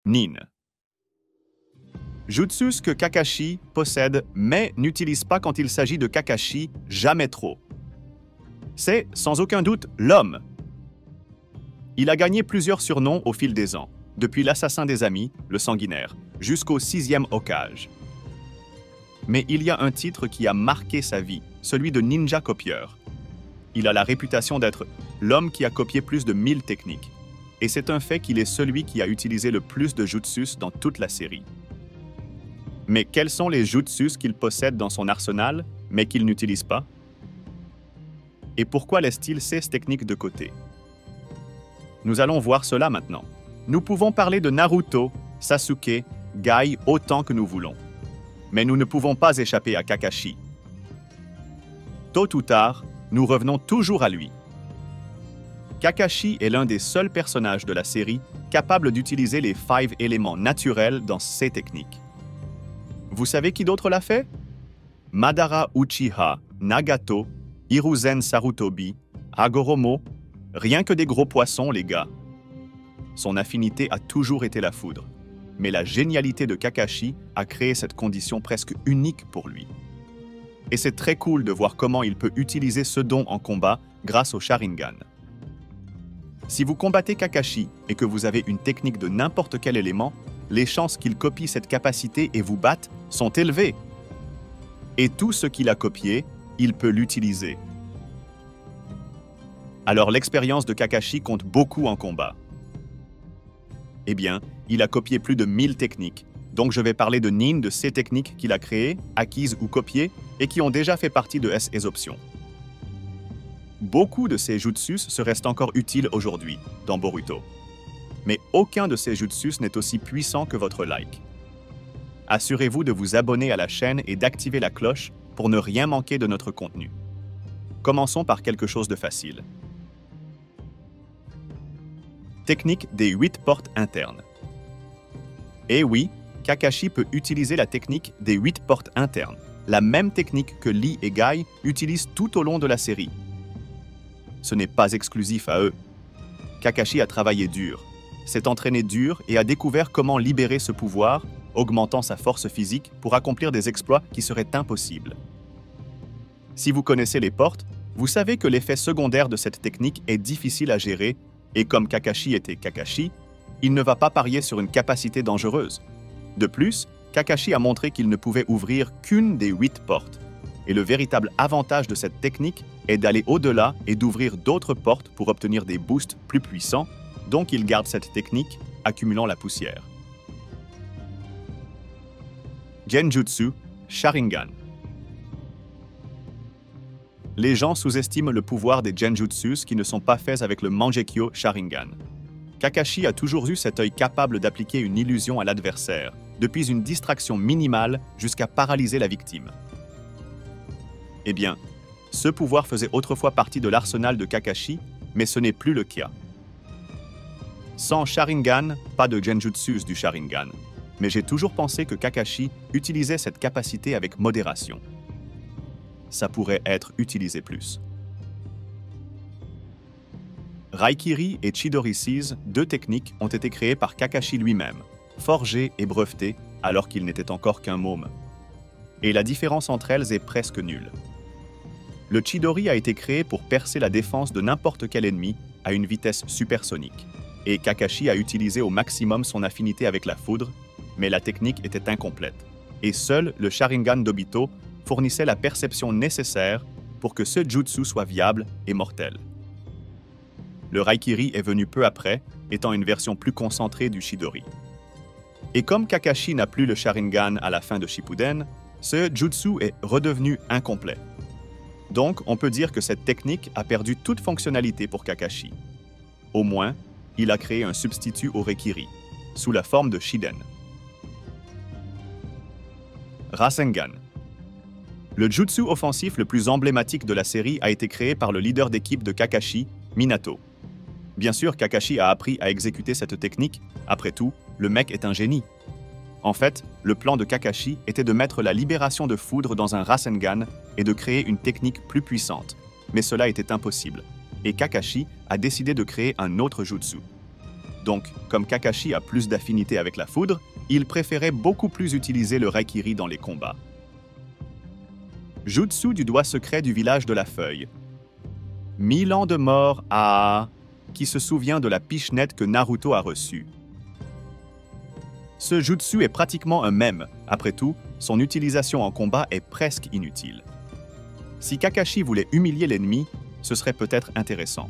Nin. Jutsus que Kakashi possède mais n'utilise pas quand il s'agit de Kakashi, jamais trop. C'est, sans aucun doute, l'homme. Il a gagné plusieurs surnoms au fil des ans, depuis l'assassin des amis, le sanguinaire, jusqu'au 6e Hokage. Mais il y a un titre qui a marqué sa vie, celui de ninja copieur. Il a la réputation d'être l'homme qui a copié plus de 1000 techniques. Et c'est un fait qu'il est celui qui a utilisé le plus de jutsus dans toute la série. Mais quels sont les jutsus qu'il possède dans son arsenal, mais qu'il n'utilise pas? Et pourquoi laisse-t-il ces techniques de côté? Nous allons voir cela maintenant. Nous pouvons parler de Naruto, Sasuke, Guy autant que nous voulons. Mais nous ne pouvons pas échapper à Kakashi. Tôt ou tard, nous revenons toujours à lui. Kakashi est l'un des seuls personnages de la série capable d'utiliser les 5 éléments naturels dans ses techniques. Vous savez qui d'autre l'a fait? Madara Uchiha, Nagato, Hiruzen Sarutobi, Hagoromo, rien que des gros poissons, les gars. Son affinité a toujours été la foudre, mais la génialité de Kakashi a créé cette condition presque unique pour lui. Et c'est très cool de voir comment il peut utiliser ce don en combat grâce au Sharingan. Si vous combattez Kakashi et que vous avez une technique de n'importe quel élément, les chances qu'il copie cette capacité et vous batte sont élevées. Et tout ce qu'il a copié, il peut l'utiliser. Alors l'expérience de Kakashi compte beaucoup en combat. Eh bien, il a copié plus de 1000 techniques, donc je vais parler de Nin de ces techniques qu'il a créées, acquises ou copiées, et qui ont déjà fait partie de ses options. Beaucoup de ces jutsus se restent encore utiles aujourd'hui, dans Boruto. Mais aucun de ces jutsus n'est aussi puissant que votre like. Assurez-vous de vous abonner à la chaîne et d'activer la cloche pour ne rien manquer de notre contenu. Commençons par quelque chose de facile. Technique des 8 portes internes. Eh oui, Kakashi peut utiliser la technique des 8 portes internes, la même technique que Lee et Guy utilisent tout au long de la série. Ce n'est pas exclusif à eux. Kakashi a travaillé dur, s'est entraîné dur et a découvert comment libérer ce pouvoir, augmentant sa force physique pour accomplir des exploits qui seraient impossibles. Si vous connaissez les portes, vous savez que l'effet secondaire de cette technique est difficile à gérer et comme Kakashi était Kakashi, il ne va pas parier sur une capacité dangereuse. De plus, Kakashi a montré qu'il ne pouvait ouvrir qu'une des 8 portes. Et le véritable avantage de cette technique est d'aller au-delà et d'ouvrir d'autres portes pour obtenir des boosts plus puissants, donc il garde cette technique, accumulant la poussière. Genjutsu, Sharingan. Les gens sous-estiment le pouvoir des Genjutsus qui ne sont pas faits avec le Mangekyo Sharingan. Kakashi a toujours eu cet œil capable d'appliquer une illusion à l'adversaire, depuis une distraction minimale jusqu'à paralyser la victime. Eh bien, ce pouvoir faisait autrefois partie de l'arsenal de Kakashi, mais ce n'est plus le cas. Sans Sharingan, pas de Genjutsus du Sharingan, mais j'ai toujours pensé que Kakashi utilisait cette capacité avec modération. Ça pourrait être utilisé plus. Raikiri et Chidori Seize, 2 techniques, ont été créées par Kakashi lui-même, forgées et brevetées alors qu'il n'était encore qu'un môme. Et la différence entre elles est presque nulle. Le Chidori a été créé pour percer la défense de n'importe quel ennemi à une vitesse supersonique, et Kakashi a utilisé au maximum son affinité avec la foudre, mais la technique était incomplète, et seul le Sharingan d'Obito fournissait la perception nécessaire pour que ce jutsu soit viable et mortel. Le Raikiri est venu peu après, étant une version plus concentrée du Chidori. Et comme Kakashi n'a plus le Sharingan à la fin de Shippuden, ce jutsu est redevenu incomplet. Donc, on peut dire que cette technique a perdu toute fonctionnalité pour Kakashi. Au moins, il a créé un substitut au Raikiri, sous la forme de Shiden. Rasengan. Le jutsu offensif le plus emblématique de la série a été créé par le leader d'équipe de Kakashi, Minato. Bien sûr, Kakashi a appris à exécuter cette technique, après tout, le mec est un génie. En fait, le plan de Kakashi était de mettre la libération de foudre dans un Rasengan et de créer une technique plus puissante. Mais cela était impossible, et Kakashi a décidé de créer un autre jutsu. Donc, comme Kakashi a plus d'affinité avec la foudre, il préférait beaucoup plus utiliser le Raikiri dans les combats. Jutsu du doigt secret du village de la feuille. 1000 ans de mort à... qui se souvient de la pichenette que Naruto a reçue. Ce jutsu est pratiquement un mème. Après tout, son utilisation en combat est presque inutile. Si Kakashi voulait humilier l'ennemi, ce serait peut-être intéressant.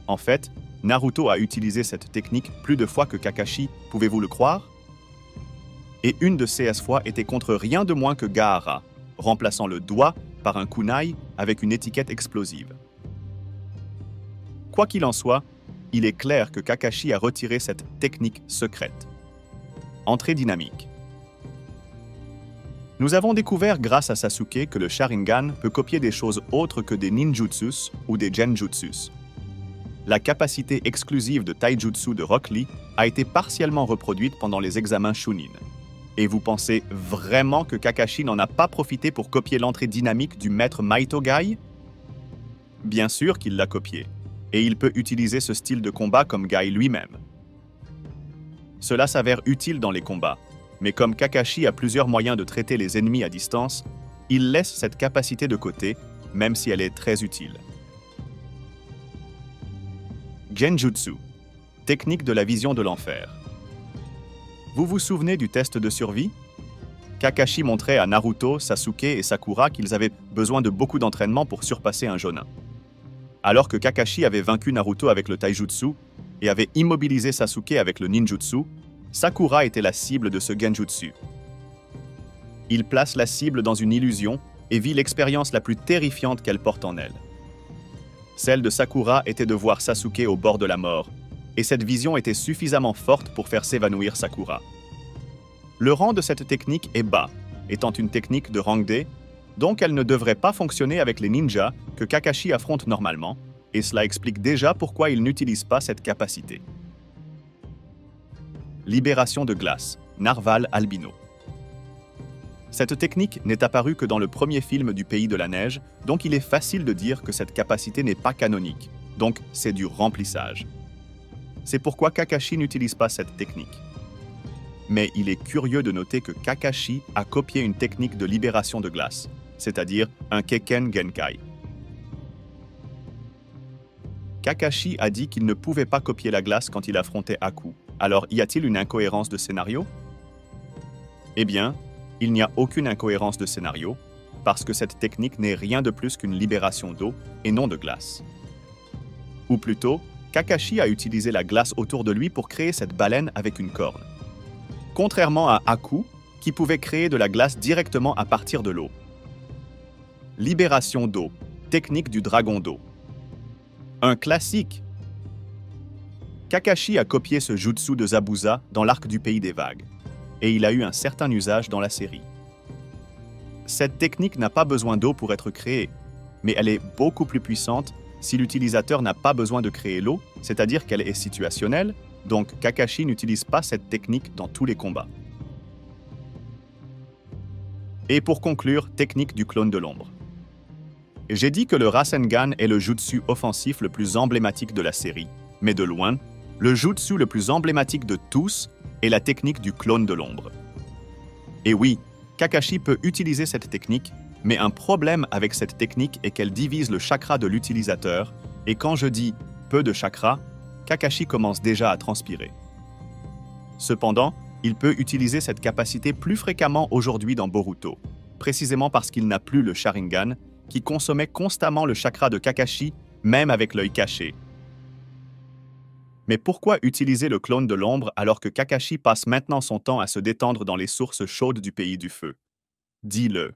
En fait, Naruto a utilisé cette technique plus de fois que Kakashi, pouvez-vous le croire? Et une de ces fois était contre rien de moins que Gaara, remplaçant le doigt par un kunai avec une étiquette explosive. Quoi qu'il en soit, il est clair que Kakashi a retiré cette technique secrète. Entrée dynamique. Nous avons découvert grâce à Sasuke que le Sharingan peut copier des choses autres que des ninjutsus ou des genjutsus. La capacité exclusive de taijutsu de Rock Lee a été partiellement reproduite pendant les examens Chunin. Et vous pensez vraiment que Kakashi n'en a pas profité pour copier l'entrée dynamique du maître Maito Gai? Bien sûr qu'il l'a copié, et il peut utiliser ce style de combat comme Gai lui-même. Cela s'avère utile dans les combats, mais comme Kakashi a plusieurs moyens de traiter les ennemis à distance, il laisse cette capacité de côté, même si elle est très utile. Genjutsu, technique de la vision de l'enfer. Vous vous souvenez du test de survie? Kakashi montrait à Naruto, Sasuke et Sakura qu'ils avaient besoin de beaucoup d'entraînement pour surpasser un Jonin. Alors que Kakashi avait vaincu Naruto avec le taijutsu et avait immobilisé Sasuke avec le ninjutsu, Sakura était la cible de ce genjutsu. Il place la cible dans une illusion et vit l'expérience la plus terrifiante qu'elle porte en elle. Celle de Sakura était de voir Sasuke au bord de la mort, et cette vision était suffisamment forte pour faire s'évanouir Sakura. Le rang de cette technique est bas, étant une technique de rang D, donc elle ne devrait pas fonctionner avec les ninjas que Kakashi affronte normalement, et cela explique déjà pourquoi il n'utilise pas cette capacité. Libération de glace, Narval Albino. Cette technique n'est apparue que dans le premier film du Pays de la Neige, donc il est facile de dire que cette capacité n'est pas canonique, donc c'est du remplissage. C'est pourquoi Kakashi n'utilise pas cette technique. Mais il est curieux de noter que Kakashi a copié une technique de libération de glace, c'est-à-dire un Kekken Genkai. Kakashi a dit qu'il ne pouvait pas copier la glace quand il affrontait Aku. Alors, y a-t-il une incohérence de scénario? Eh bien, il n'y a aucune incohérence de scénario, parce que cette technique n'est rien de plus qu'une libération d'eau et non de glace. Ou plutôt, Kakashi a utilisé la glace autour de lui pour créer cette baleine avec une corne. Contrairement à Aku, qui pouvait créer de la glace directement à partir de l'eau. Libération d'eau, technique du dragon d'eau. Un classique! Kakashi a copié ce jutsu de Zabuza dans l'arc du Pays des Vagues, et il a eu un certain usage dans la série. Cette technique n'a pas besoin d'eau pour être créée, mais elle est beaucoup plus puissante si l'utilisateur n'a pas besoin de créer l'eau, c'est-à-dire qu'elle est situationnelle, donc Kakashi n'utilise pas cette technique dans tous les combats. Et pour conclure, technique du clone de l'ombre. J'ai dit que le Rasengan est le jutsu offensif le plus emblématique de la série, mais de loin, le jutsu le plus emblématique de tous est la technique du clone de l'ombre. Et oui, Kakashi peut utiliser cette technique, mais un problème avec cette technique est qu'elle divise le chakra de l'utilisateur, et quand je dis peu de chakra, Kakashi commence déjà à transpirer. Cependant, il peut utiliser cette capacité plus fréquemment aujourd'hui dans Boruto, précisément parce qu'il n'a plus le Sharingan, qui consommait constamment le chakra de Kakashi, même avec l'œil caché. Mais pourquoi utiliser le clone de l'ombre alors que Kakashi passe maintenant son temps à se détendre dans les sources chaudes du pays du feu? Dis-le.